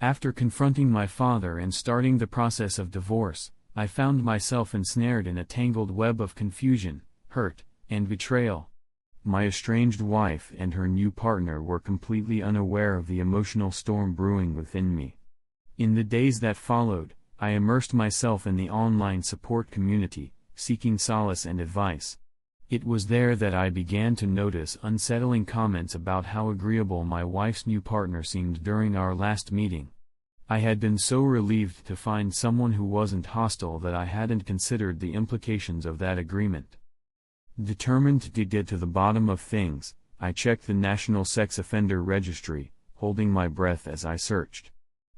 After confronting my father and starting the process of divorce, I found myself ensnared in a tangled web of confusion, hurt, and betrayal. My estranged wife and her new partner were completely unaware of the emotional storm brewing within me. In the days that followed, I immersed myself in the online support community, seeking solace and advice. It was there that I began to notice unsettling comments about how agreeable my wife's new partner seemed during our last meeting. I had been so relieved to find someone who wasn't hostile that I hadn't considered the implications of that agreement. Determined to get to the bottom of things, I checked the National Sex Offender Registry, holding my breath as I searched.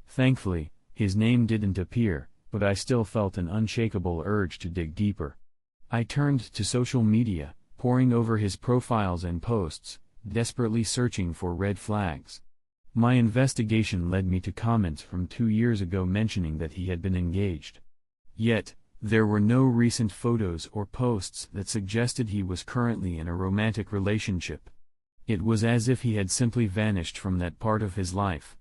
Thankfully, his name didn't appear, but I still felt an unshakable urge to dig deeper. I turned to social media, poring over his profiles and posts, desperately searching for red flags. My investigation led me to comments from 2 years ago mentioning that he had been engaged. Yet, there were no recent photos or posts that suggested he was currently in a romantic relationship. It was as if he had simply vanished from that part of his life.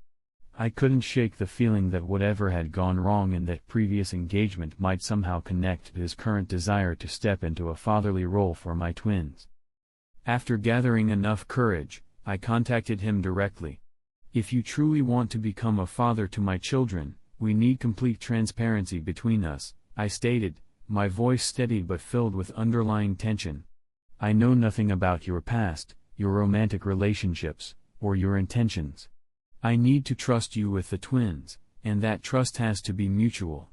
I couldn't shake the feeling that whatever had gone wrong in that previous engagement might somehow connect to his current desire to step into a fatherly role for my twins. After gathering enough courage, I contacted him directly. "If you truly want to become a father to my children, we need complete transparency between us," I stated, my voice steady but filled with underlying tension. "I know nothing about your past, your romantic relationships, or your intentions. I need to trust you with the twins, and that trust has to be mutual."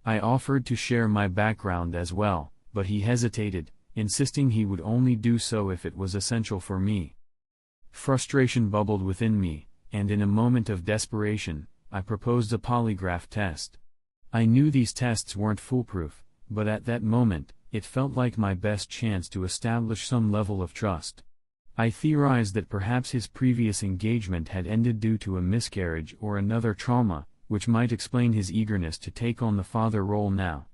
I offered to share my background as well, but he hesitated, insisting he would only do so if it was essential for me. Frustration bubbled within me, and in a moment of desperation, I proposed a polygraph test. I knew these tests weren't foolproof, but at that moment, it felt like my best chance to establish some level of trust. I theorized that perhaps his previous engagement had ended due to a miscarriage or another trauma, which might explain his eagerness to take on the father role now.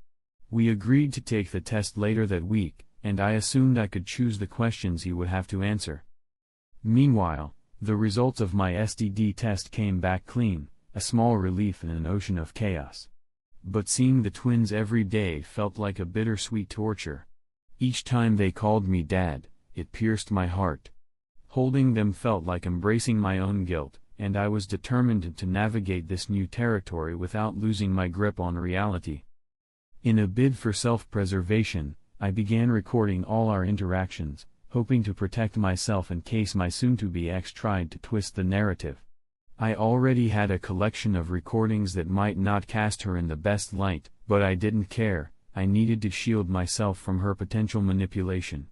We agreed to take the test later that week, and I assumed I could choose the questions he would have to answer. Meanwhile, the results of my STD test came back clean, a small relief in an ocean of chaos. But seeing the twins every day felt like a bittersweet torture. Each time they called me Dad, it pierced my heart. Holding them felt like embracing my own guilt, and I was determined to navigate this new territory without losing my grip on reality. In a bid for self-preservation, I began recording all our interactions, hoping to protect myself in case my soon-to-be ex tried to twist the narrative. I already had a collection of recordings that might not cast her in the best light, but I didn't care. I needed to shield myself from her potential manipulation.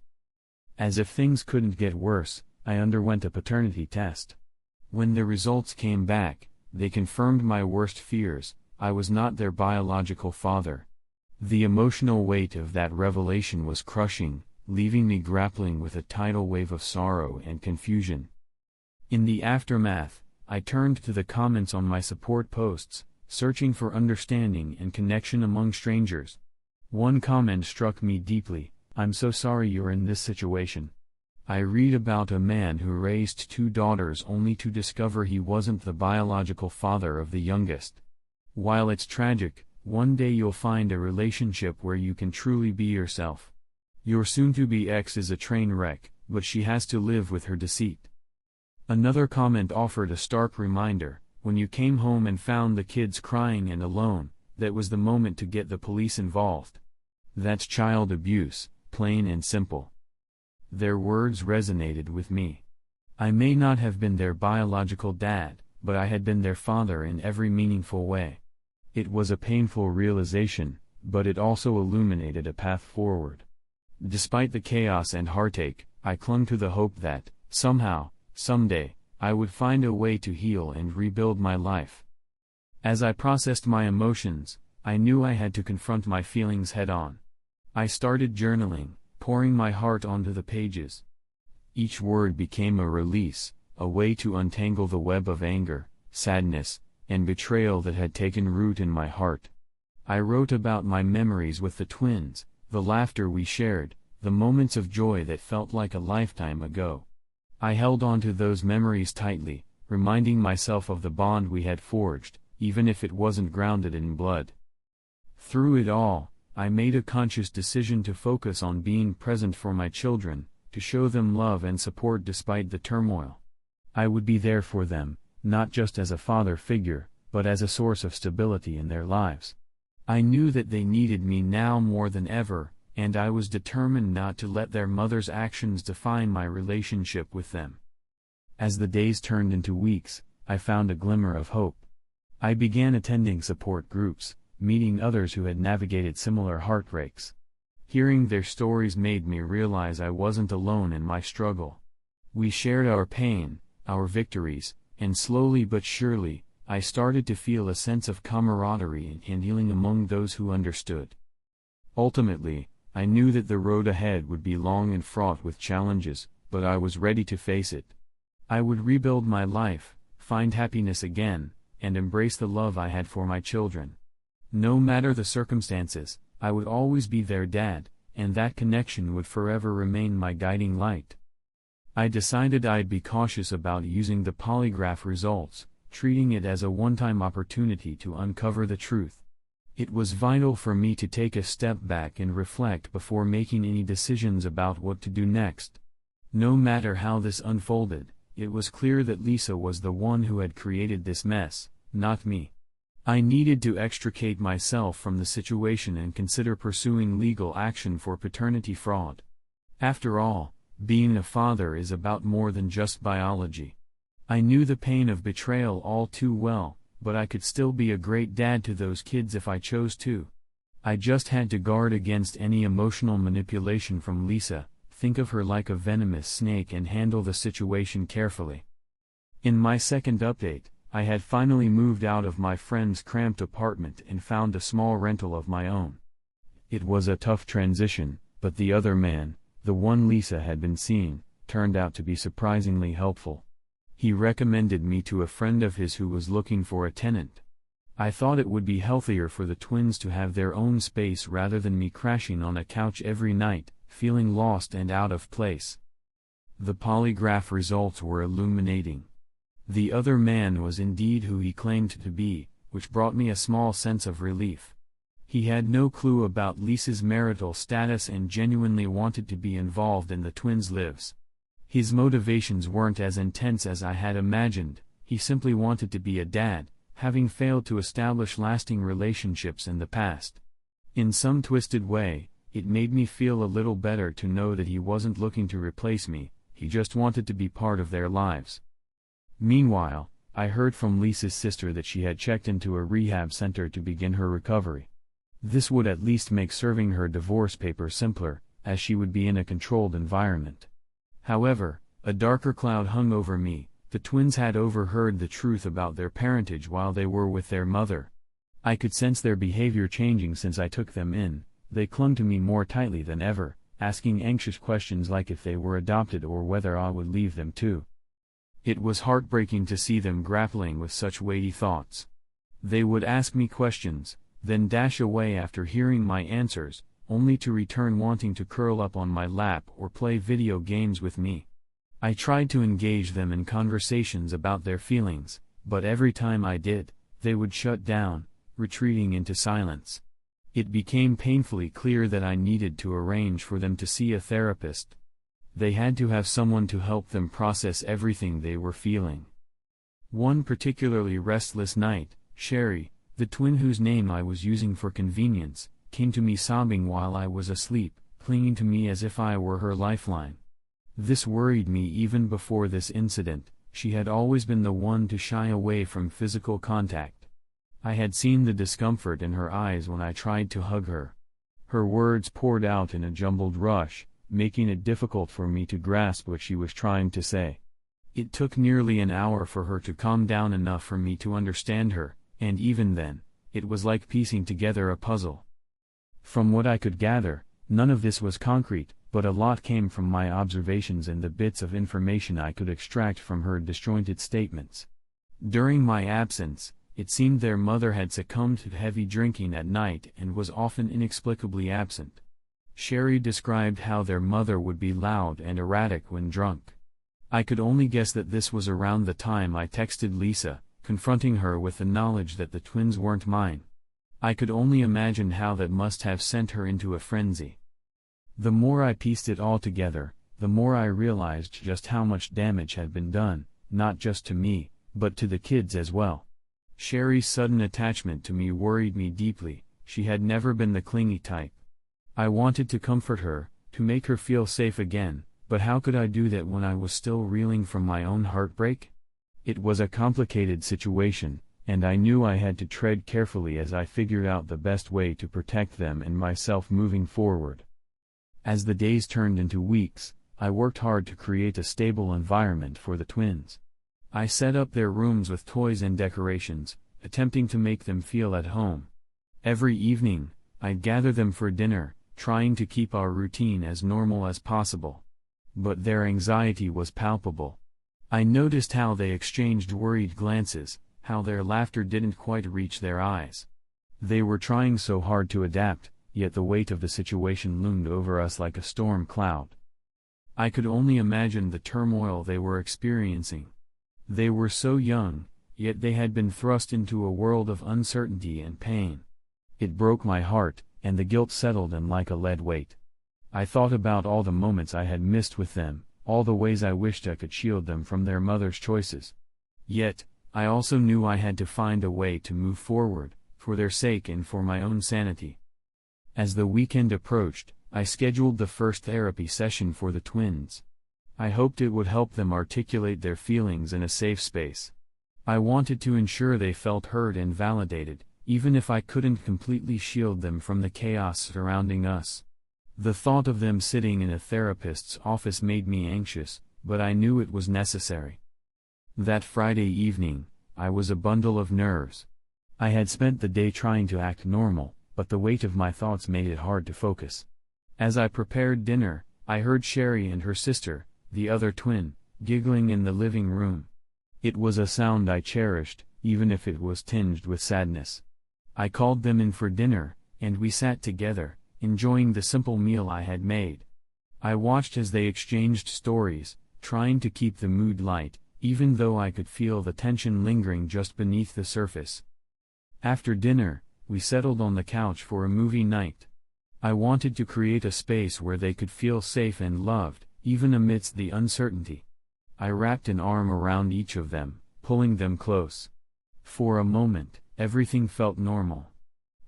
As if things couldn't get worse, I underwent a paternity test. When the results came back, they confirmed my worst fears. I was not their biological father. The emotional weight of that revelation was crushing, leaving me grappling with a tidal wave of sorrow and confusion. In the aftermath, I turned to the comments on my support posts, searching for understanding and connection among strangers. One comment struck me deeply: "I'm so sorry you're in this situation." I read about a man who raised 2 daughters only to discover he wasn't the biological father of the youngest. While it's tragic, one day you'll find a relationship where you can truly be yourself. Your soon-to-be ex is a train wreck, but she has to live with her deceit. Another comment offered a stark reminder: when you came home and found the kids crying and alone, that was the moment to get the police involved. That's child abuse, plain and simple. Their words resonated with me. I may not have been their biological dad, but I had been their father in every meaningful way. It was a painful realization, but it also illuminated a path forward. Despite the chaos and heartache, I clung to the hope that, somehow, someday, I would find a way to heal and rebuild my life. As I processed my emotions, I knew I had to confront my feelings head-on. I started journaling, pouring my heart onto the pages. Each word became a release, a way to untangle the web of anger, sadness, and betrayal that had taken root in my heart. I wrote about my memories with the twins, the laughter we shared, the moments of joy that felt like a lifetime ago. I held on to those memories tightly, reminding myself of the bond we had forged, even if it wasn't grounded in blood. Through it all, I made a conscious decision to focus on being present for my children, to show them love and support despite the turmoil. I would be there for them, not just as a father figure, but as a source of stability in their lives. I knew that they needed me now more than ever, and I was determined not to let their mother's actions define my relationship with them. As the days turned into weeks, I found a glimmer of hope. I began attending support groups, meeting others who had navigated similar heartbreaks. Hearing their stories made me realize I wasn't alone in my struggle. We shared our pain, our victories, and slowly but surely, I started to feel a sense of camaraderie and healing among those who understood. Ultimately, I knew that the road ahead would be long and fraught with challenges, but I was ready to face it. I would rebuild my life, find happiness again, and embrace the love I had for my children. No matter the circumstances, I would always be their dad, and that connection would forever remain my guiding light. I decided I'd be cautious about using the polygraph results, treating it as a one-time opportunity to uncover the truth. It was vital for me to take a step back and reflect before making any decisions about what to do next. No matter how this unfolded, it was clear that Lisa was the one who had created this mess, not me. I needed to extricate myself from the situation and consider pursuing legal action for paternity fraud. After all, being a father is about more than just biology. I knew the pain of betrayal all too well, but I could still be a great dad to those kids if I chose to. I just had to guard against any emotional manipulation from Lisa, think of her like a venomous snake and handle the situation carefully. In my second update, I had finally moved out of my friend's cramped apartment and found a small rental of my own. It was a tough transition, but the other man, the one Lisa had been seeing, turned out to be surprisingly helpful. He recommended me to a friend of his who was looking for a tenant. I thought it would be healthier for the twins to have their own space rather than me crashing on a couch every night, feeling lost and out of place. The polygraph results were illuminating. The other man was indeed who he claimed to be, which brought me a small sense of relief. He had no clue about Lisa's marital status and genuinely wanted to be involved in the twins' lives. His motivations weren't as intense as I had imagined, he simply wanted to be a dad, having failed to establish lasting relationships in the past. In some twisted way, it made me feel a little better to know that he wasn't looking to replace me, he just wanted to be part of their lives. Meanwhile, I heard from Lisa's sister that she had checked into a rehab center to begin her recovery. This would at least make serving her divorce papers simpler, as she would be in a controlled environment. However, a darker cloud hung over me. The twins had overheard the truth about their parentage while they were with their mother. I could sense their behavior changing since I took them in. They clung to me more tightly than ever, asking anxious questions like if they were adopted or whether I would leave them too. It was heartbreaking to see them grappling with such weighty thoughts. They would ask me questions, then dash away after hearing my answers, only to return wanting to curl up on my lap or play video games with me. I tried to engage them in conversations about their feelings, but every time I did, they would shut down, retreating into silence. It became painfully clear that I needed to arrange for them to see a therapist. They had to have someone to help them process everything they were feeling. One particularly restless night, Sherry, the twin whose name I was using for convenience, came to me sobbing while I was asleep, clinging to me as if I were her lifeline. This worried me even before this incident. She had always been the one to shy away from physical contact. I had seen the discomfort in her eyes when I tried to hug her. Her words poured out in a jumbled rush, making it difficult for me to grasp what she was trying to say. It took nearly an hour for her to calm down enough for me to understand her, and even then, it was like piecing together a puzzle. From what I could gather, none of this was concrete, but a lot came from my observations and the bits of information I could extract from her disjointed statements. During my absence, it seemed their mother had succumbed to heavy drinking at night and was often inexplicably absent. Sherry described how their mother would be loud and erratic when drunk. I could only guess that this was around the time I texted Lisa, confronting her with the knowledge that the twins weren't mine. I could only imagine how that must have sent her into a frenzy. The more I pieced it all together, the more I realized just how much damage had been done, not just to me, but to the kids as well. Sherry's sudden attachment to me worried me deeply. She had never been the clingy type. I wanted to comfort her, to make her feel safe again, but how could I do that when I was still reeling from my own heartbreak? It was a complicated situation, and I knew I had to tread carefully as I figured out the best way to protect them and myself moving forward. As the days turned into weeks, I worked hard to create a stable environment for the twins. I set up their rooms with toys and decorations, attempting to make them feel at home. Every evening, I'd gather them for dinner, trying to keep our routine as normal as possible. But their anxiety was palpable. I noticed how they exchanged worried glances, how their laughter didn't quite reach their eyes. They were trying so hard to adapt, yet the weight of the situation loomed over us like a storm cloud. I could only imagine the turmoil they were experiencing. They were so young, yet they had been thrust into a world of uncertainty and pain. It broke my heart, and the guilt settled in like a lead weight. I thought about all the moments I had missed with them, all the ways I wished I could shield them from their mother's choices. Yet, I also knew I had to find a way to move forward, for their sake and for my own sanity. As the weekend approached, I scheduled the first therapy session for the twins. I hoped it would help them articulate their feelings in a safe space. I wanted to ensure they felt heard and validated, even if I couldn't completely shield them from the chaos surrounding us. The thought of them sitting in a therapist's office made me anxious, but I knew it was necessary. That Friday evening, I was a bundle of nerves. I had spent the day trying to act normal, but the weight of my thoughts made it hard to focus. As I prepared dinner, I heard Sherry and her sister, the other twin, giggling in the living room. It was a sound I cherished, even if it was tinged with sadness. I called them in for dinner, and we sat together, enjoying the simple meal I had made. I watched as they exchanged stories, trying to keep the mood light, even though I could feel the tension lingering just beneath the surface. After dinner, we settled on the couch for a movie night. I wanted to create a space where they could feel safe and loved, even amidst the uncertainty. I wrapped an arm around each of them, pulling them close. For a moment, everything felt normal.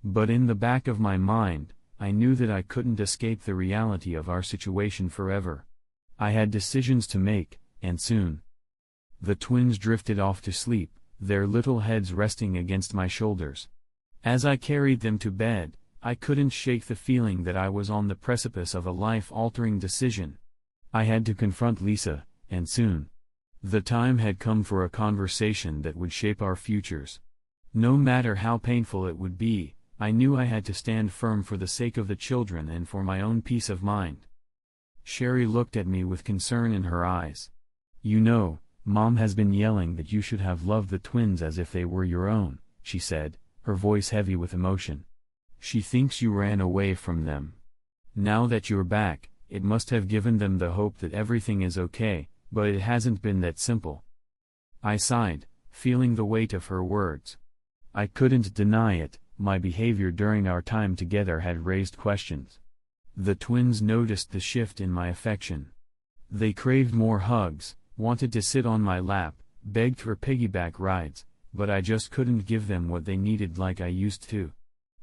But in the back of my mind, I knew that I couldn't escape the reality of our situation forever. I had decisions to make, and soon. The twins drifted off to sleep, their little heads resting against my shoulders. As I carried them to bed, I couldn't shake the feeling that I was on the precipice of a life-altering decision. I had to confront Lisa, and soon. The time had come for a conversation that would shape our futures. No matter how painful it would be, I knew I had to stand firm for the sake of the children and for my own peace of mind. Sherry looked at me with concern in her eyes. "You know, Mom has been yelling that you should have loved the twins as if they were your own," she said, her voice heavy with emotion. "She thinks you ran away from them. Now that you're back, it must have given them the hope that everything is okay, but it hasn't been that simple." I sighed, feeling the weight of her words. I couldn't deny it, my behavior during our time together had raised questions. The twins noticed the shift in my affection. They craved more hugs, wanted to sit on my lap, begged for piggyback rides, but I just couldn't give them what they needed like I used to.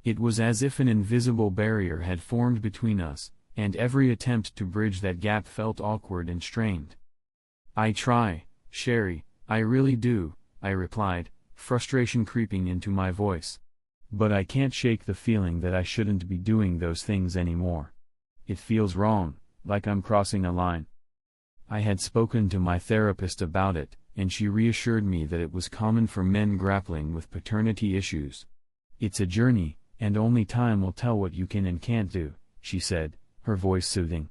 It was as if an invisible barrier had formed between us, and every attempt to bridge that gap felt awkward and strained. "I try, Sherry, I really do," I replied, frustration creeping into my voice. "But I can't shake the feeling that I shouldn't be doing those things anymore. It feels wrong, like I'm crossing a line." I had spoken to my therapist about it, and she reassured me that it was common for men grappling with paternity issues. "It's a journey, and only time will tell what you can and can't do," she said, her voice soothing.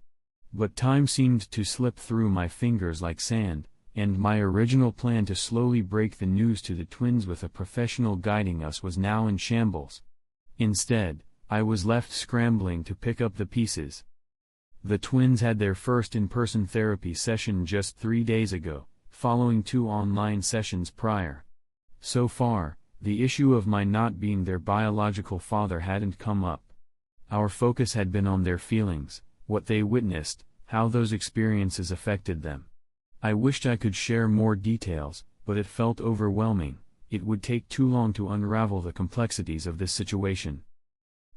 But time seemed to slip through my fingers like sand, and my original plan to slowly break the news to the twins with a professional guiding us was now in shambles. Instead, I was left scrambling to pick up the pieces. The twins had their first in-person therapy session just 3 days ago, following 2 online sessions prior. So far, the issue of my not being their biological father hadn't come up. Our focus had been on their feelings, what they witnessed, how those experiences affected them. I wished I could share more details, but it felt overwhelming. It would take too long to unravel the complexities of this situation.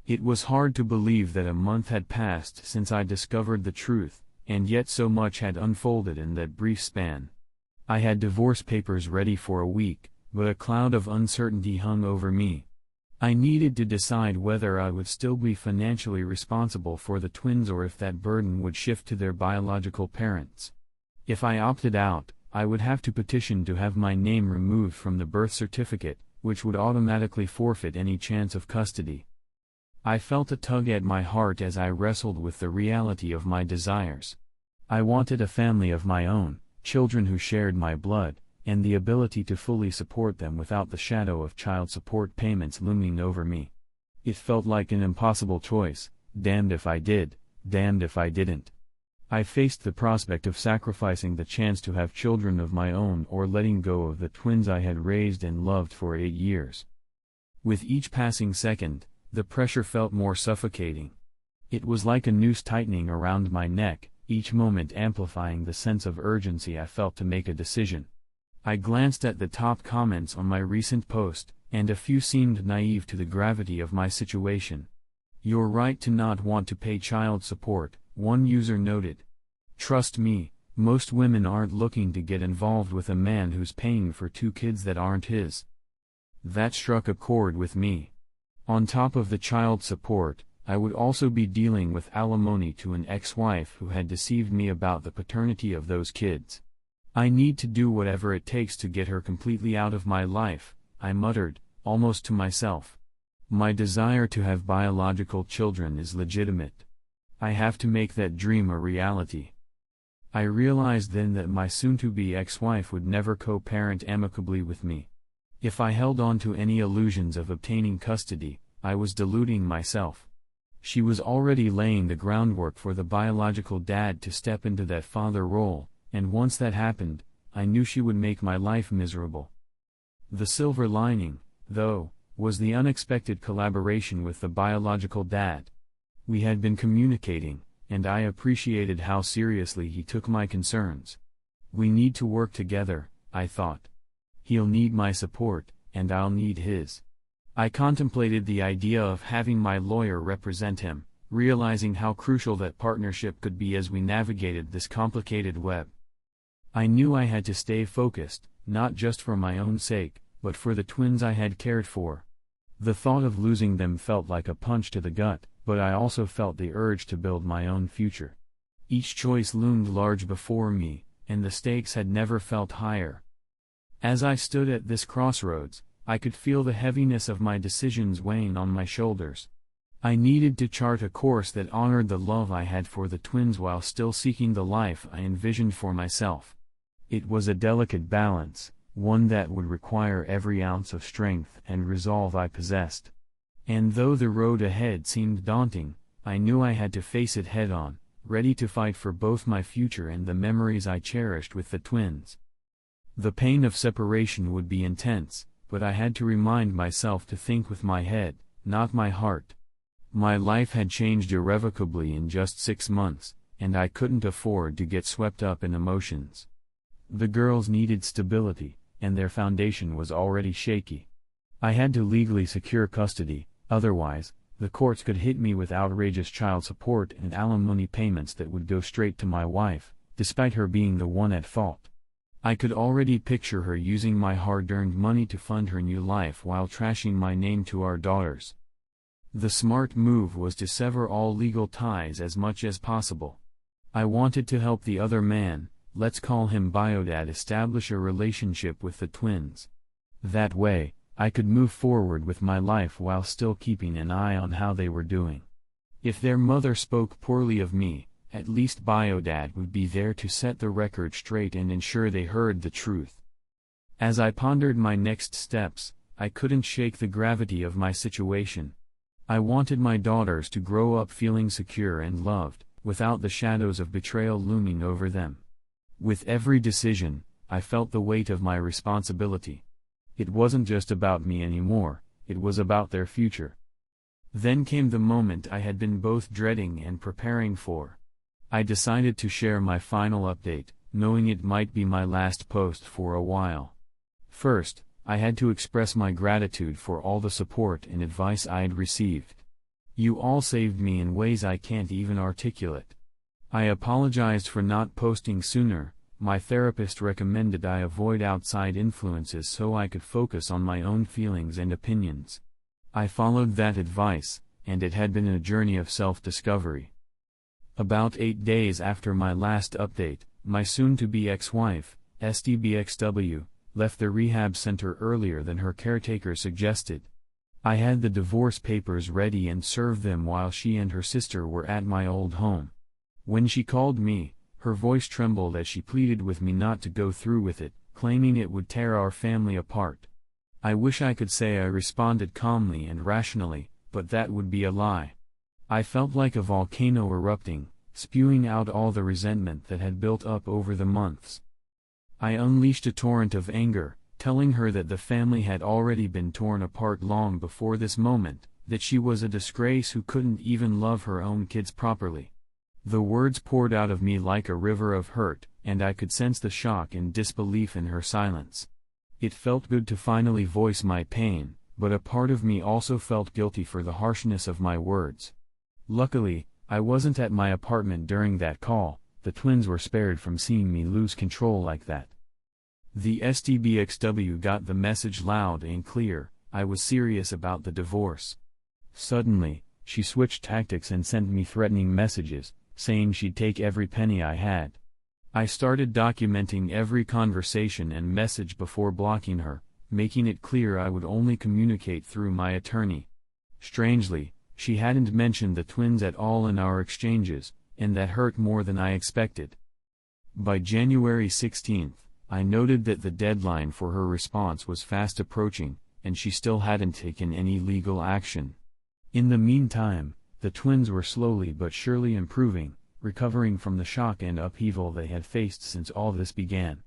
It was hard to believe that a month had passed since I discovered the truth, and yet so much had unfolded in that brief span. I had divorce papers ready for a week, but a cloud of uncertainty hung over me. I needed to decide whether I would still be financially responsible for the twins or if that burden would shift to their biological parents. If I opted out, I would have to petition to have my name removed from the birth certificate, which would automatically forfeit any chance of custody. I felt a tug at my heart as I wrestled with the reality of my desires. I wanted a family of my own, children who shared my blood, and the ability to fully support them without the shadow of child support payments looming over me. It felt like an impossible choice, damned if I did, damned if I didn't. I faced the prospect of sacrificing the chance to have children of my own or letting go of the twins I had raised and loved for 8 years. With each passing second, the pressure felt more suffocating. It was like a noose tightening around my neck, each moment amplifying the sense of urgency I felt to make a decision. I glanced at the top comments on my recent post, and a few seemed naive to the gravity of my situation. "You're right to not want to pay child support," one user noted. "Trust me, most women aren't looking to get involved with a man who's paying for 2 kids that aren't his." That struck a chord with me. On top of the child support, I would also be dealing with alimony to an ex-wife who had deceived me about the paternity of those kids. "I need to do whatever it takes to get her completely out of my life," I muttered, almost to myself. "My desire to have biological children is legitimate. I have to make that dream a reality." I realized then that my soon-to-be ex-wife would never co-parent amicably with me. If I held on to any illusions of obtaining custody, I was deluding myself. She was already laying the groundwork for the biological dad to step into that father role, and once that happened, I knew she would make my life miserable. The silver lining, though, was the unexpected collaboration with the biological dad. We had been communicating, and I appreciated how seriously he took my concerns. "We need to work together," I thought. "He'll need my support, and I'll need his." I contemplated the idea of having my lawyer represent him, realizing how crucial that partnership could be as we navigated this complicated web. I knew I had to stay focused, not just for my own sake, but for the twins I had cared for. The thought of losing them felt like a punch to the gut, but I also felt the urge to build my own future. Each choice loomed large before me, and the stakes had never felt higher. As I stood at this crossroads, I could feel the heaviness of my decisions weighing on my shoulders. I needed to chart a course that honored the love I had for the twins while still seeking the life I envisioned for myself. It was a delicate balance, one that would require every ounce of strength and resolve I possessed. And though the road ahead seemed daunting, I knew I had to face it head-on, ready to fight for both my future and the memories I cherished with the twins. The pain of separation would be intense, but I had to remind myself to think with my head, not my heart. My life had changed irrevocably in just 6 months, and I couldn't afford to get swept up in emotions. The girls needed stability, and their foundation was already shaky. I had to legally secure custody, otherwise, the courts could hit me with outrageous child support and alimony payments that would go straight to my wife, despite her being the one at fault. I could already picture her using my hard-earned money to fund her new life while trashing my name to our daughters. The smart move was to sever all legal ties as much as possible. I wanted to help the other man, let's call him Biodad, establish a relationship with the twins. That way, I could move forward with my life while still keeping an eye on how they were doing. If their mother spoke poorly of me, at least Biodad would be there to set the record straight and ensure they heard the truth. As I pondered my next steps, I couldn't shake the gravity of my situation. I wanted my daughters to grow up feeling secure and loved, without the shadows of betrayal looming over them. With every decision, I felt the weight of my responsibility. It wasn't just about me anymore, it was about their future. Then came the moment I had been both dreading and preparing for. I decided to share my final update, knowing it might be my last post for a while. First, I had to express my gratitude for all the support and advice I'd received. You all saved me in ways I can't even articulate. I apologized for not posting sooner. My therapist recommended I avoid outside influences so I could focus on my own feelings and opinions. I followed that advice, and it had been a journey of self-discovery. About 8 days after my last update, my soon-to-be ex-wife, STBXW, left the rehab center earlier than her caretaker suggested. I had the divorce papers ready and served them while she and her sister were at my old home. When she called me, her voice trembled as she pleaded with me not to go through with it, claiming it would tear our family apart. I wish I could say I responded calmly and rationally, but that would be a lie. I felt like a volcano erupting, spewing out all the resentment that had built up over the months. I unleashed a torrent of anger, telling her that the family had already been torn apart long before this moment, that she was a disgrace who couldn't even love her own kids properly. The words poured out of me like a river of hurt, and I could sense the shock and disbelief in her silence. It felt good to finally voice my pain, but a part of me also felt guilty for the harshness of my words. Luckily, I wasn't at my apartment during that call. The twins were spared from seeing me lose control like that. The STBXW got the message loud and clear. I was serious about the divorce. Suddenly, she switched tactics and sent me threatening messages, saying she'd take every penny I had. I started documenting every conversation and message before blocking her, making it clear I would only communicate through my attorney. Strangely, she hadn't mentioned the twins at all in our exchanges, and that hurt more than I expected. By January 16th, I noted that the deadline for her response was fast approaching, and she still hadn't taken any legal action. In the meantime, the twins were slowly but surely improving, recovering from the shock and upheaval they had faced since all this began.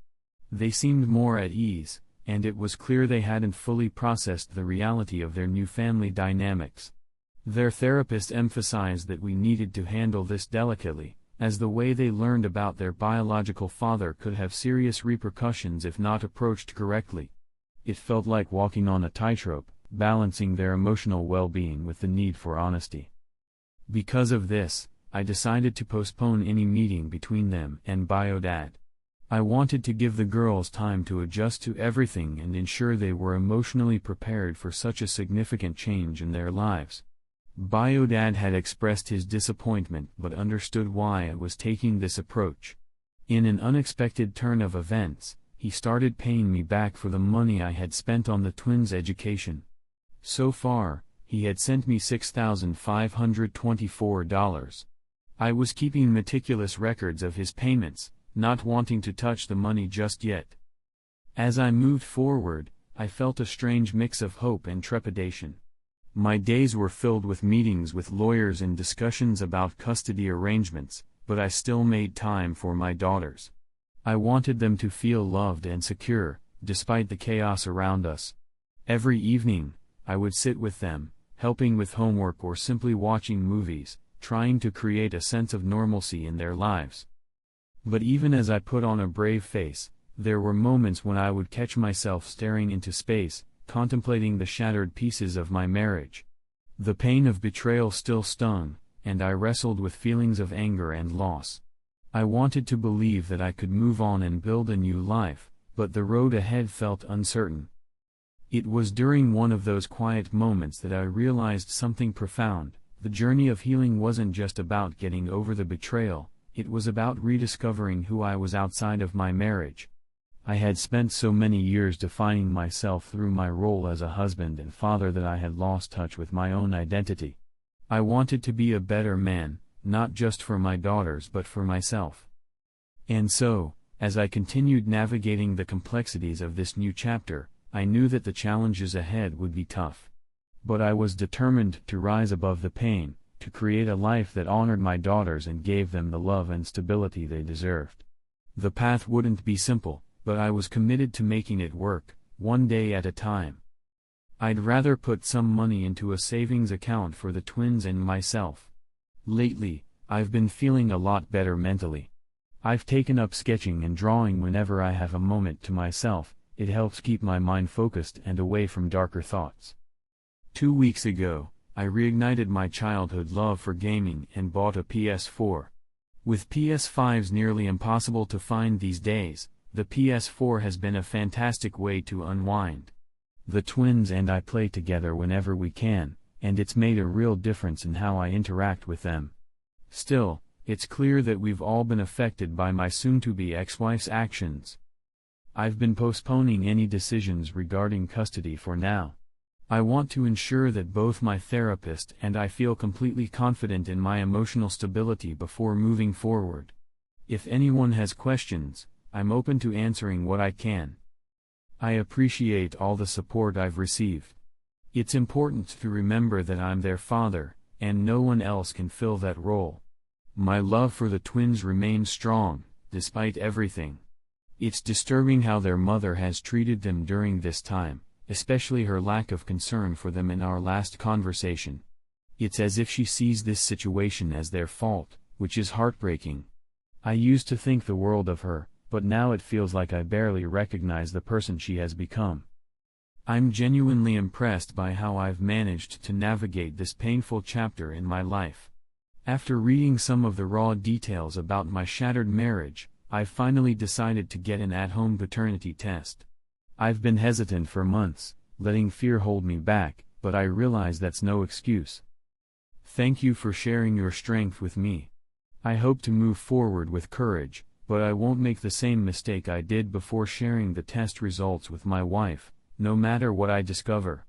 They seemed more at ease, and it was clear they hadn't fully processed the reality of their new family dynamics. Their therapist emphasized that we needed to handle this delicately, as the way they learned about their biological father could have serious repercussions if not approached correctly. It felt like walking on a tightrope, balancing their emotional well-being with the need for honesty. Because of this, I decided to postpone any meeting between them and Biodad. I wanted to give the girls time to adjust to everything and ensure they were emotionally prepared for such a significant change in their lives. Biodad had expressed his disappointment but understood why I was taking this approach. In an unexpected turn of events, he started paying me back for the money I had spent on the twins' education. So far, he had sent me $6,524. I was keeping meticulous records of his payments, not wanting to touch the money just yet. As I moved forward, I felt a strange mix of hope and trepidation. My days were filled with meetings with lawyers and discussions about custody arrangements, but I still made time for my daughters. I wanted them to feel loved and secure, despite the chaos around us. Every evening, I would sit with them, helping with homework or simply watching movies, trying to create a sense of normalcy in their lives. But even as I put on a brave face, there were moments when I would catch myself staring into space, contemplating the shattered pieces of my marriage. The pain of betrayal still stung, and I wrestled with feelings of anger and loss. I wanted to believe that I could move on and build a new life, but the road ahead felt uncertain. It was during one of those quiet moments that I realized something profound. The journey of healing wasn't just about getting over the betrayal, it was about rediscovering who I was outside of my marriage. I had spent so many years defining myself through my role as a husband and father that I had lost touch with my own identity. I wanted to be a better man, not just for my daughters but for myself. And so, as I continued navigating the complexities of this new chapter, I knew that the challenges ahead would be tough. But I was determined to rise above the pain, to create a life that honored my daughters and gave them the love and stability they deserved. The path wouldn't be simple, but I was committed to making it work, one day at a time. I'd rather put some money into a savings account for the twins and myself. Lately, I've been feeling a lot better mentally. I've taken up sketching and drawing whenever I have a moment to myself. It helps keep my mind focused and away from darker thoughts. 2 weeks ago, I reignited my childhood love for gaming and bought a PS4. With PS5s nearly impossible to find these days, the PS4 has been a fantastic way to unwind. The twins and I play together whenever we can, and it's made a real difference in how I interact with them. Still, it's clear that we've all been affected by my soon-to-be ex-wife's actions. I've been postponing any decisions regarding custody for now. I want to ensure that both my therapist and I feel completely confident in my emotional stability before moving forward. If anyone has questions, I'm open to answering what I can. I appreciate all the support I've received. It's important to remember that I'm their father, and no one else can fill that role. My love for the twins remains strong, despite everything. It's disturbing how their mother has treated them during this time, especially her lack of concern for them in our last conversation. It's as if she sees this situation as their fault, which is heartbreaking. I used to think the world of her, but now it feels like I barely recognize the person she has become. I'm genuinely impressed by how I've managed to navigate this painful chapter in my life. After reading some of the raw details about my shattered marriage, I've finally decided to get an at-home paternity test. I've been hesitant for months, letting fear hold me back, but I realize that's no excuse. Thank you for sharing your strength with me. I hope to move forward with courage, but I won't make the same mistake I did before sharing the test results with my wife, no matter what I discover.